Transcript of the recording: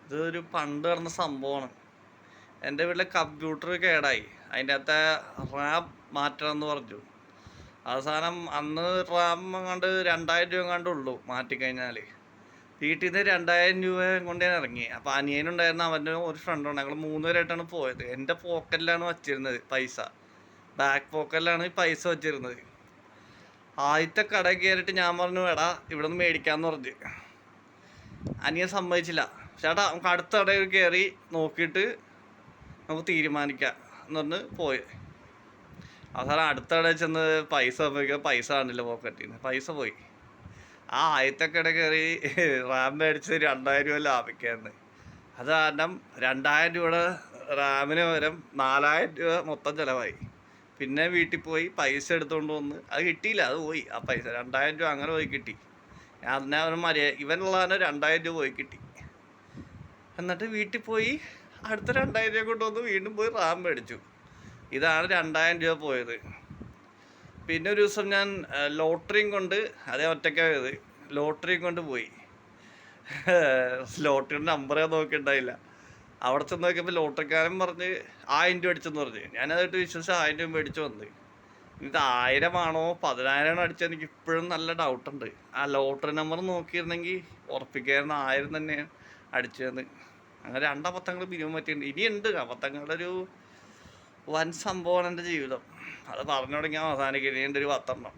ഇതൊരു പണ്ട് നടന്ന സംഭവമാണ്. എൻ്റെ വീട്ടിലെ കമ്പ്യൂട്ടർ കേടായി. അതിൻ്റെ അകത്തെ റാം മാറ്റണമെന്ന് പറഞ്ഞു. അവസാനം അന്ന് റാം എങ്ങാണ്ട് 2000 രൂപ എങ്ങാണ്ട് ഉള്ളൂ മാറ്റിക്കഴിഞ്ഞാൽ. വീട്ടിൽ നിന്ന് 2000 രൂപ കൊണ്ട് ഞാൻ ഇറങ്ങി. അപ്പോൾ അനിയനുണ്ടായിരുന്ന അവൻ്റെ ഒരു ഫ്രണ്ടുണ്ട്. ഞങ്ങൾ 3 പേരായിട്ടാണ് പോയത്. എൻ്റെ പോക്കറ്റിലാണ് വച്ചിരുന്നത് പൈസ. ബാക്ക് പോക്കറ്റിലാണ് ഈ പൈസ വച്ചിരുന്നത്. ആദ്യത്തെ കടയിൽ കയറിയിട്ട് ഞാൻ പറഞ്ഞു, എടാ ഇവിടെ നിന്ന് മേടിക്കാമെന്ന് പറഞ്ഞു. അനിയൻ സമ്മതിച്ചില്ല. ചേട്ടാ നമുക്ക് അടുത്ത കടയിൽ കയറി നോക്കിയിട്ട് നമുക്ക് തീരുമാനിക്കാം എന്ന് പറഞ്ഞ് പോയി. അവസാനം അടുത്ത കടയിൽ ചെന്ന് പൈസ ഉപയോഗിക്കുക, പൈസ കാണില്ല പോക്കറ്റിൽ നിന്ന്, പൈസ പോയി. ആ ആദ്യത്തെ കട കയറി റാം മേടിച്ച് 2000 രൂപ ലാഭിക്കായിരുന്നു. അത് കാരണം 2000 രൂപയുടെ റാമിന് പകരം 4000 രൂപ മൊത്തം ചിലവായി. പിന്നെ വീട്ടിൽ പോയി പൈസ എടുത്തുകൊണ്ട് വന്ന് അത് കിട്ടിയില്ല, അത് പോയി. ആ പൈസ 2000 രൂപ അങ്ങനെ പോയി കിട്ടി. ഞാൻ അവന് ഇവനുള്ളതാണ് 2000 രൂപ പോയി കിട്ടി. എന്നിട്ട് വീട്ടിൽ പോയി അടുത്ത 2000 രൂപ കൊണ്ടുവന്ന് വീണ്ടും പോയി റാം മേടിച്ചു. ഇതാണ് 2000 രൂപ പോയത്. പിന്നെ ഒരു ദിവസം ഞാൻ ലോട്ടറിയും കൊണ്ട്, അതേ ഒറ്റയ്ക്കായത്, ലോട്ടറിയും കൊണ്ട് പോയി. ലോട്ടറിയുടെ നമ്പർ ഞാൻ നോക്കിയിട്ടുണ്ടായില്ല. അവിടെ ചെന്ന് നോക്കിയപ്പോൾ ലോട്ടറിക്കാരൻ പറഞ്ഞ് 1000 രൂപ അടിച്ചെന്ന് പറഞ്ഞ്. ഞാനതായിട്ട് വിശ്വസിച്ച് 1000 രൂപ മേടിച്ച് വന്ന്. ഇത് 1000 ആണോ 10,000 അടിച്ചത് എനിക്ക് ഇപ്പോഴും നല്ല ഡൗട്ടുണ്ട്. ആ ലോട്ടറി നമ്പർ നോക്കിയിരുന്നെങ്കിൽ ഉറപ്പിക്കായിരുന്നു 1000 തന്നെ അടിച്ചതെന്ന്. അങ്ങനെ 2 അബദ്ധങ്ങൾ പിരിയാൻ പറ്റിയിട്ടുണ്ട്. ഇനിയുണ്ട് അബദ്ധങ്ങളുടെ ഒരു വൻ സംഭവമാണ് എൻ്റെ ജീവിതം. അത് പറഞ്ഞു തുടങ്ങിയാൽ അവസാനിക്കില്ല. ഇനിയുണ്ട് ഒരു 10 എണ്ണം.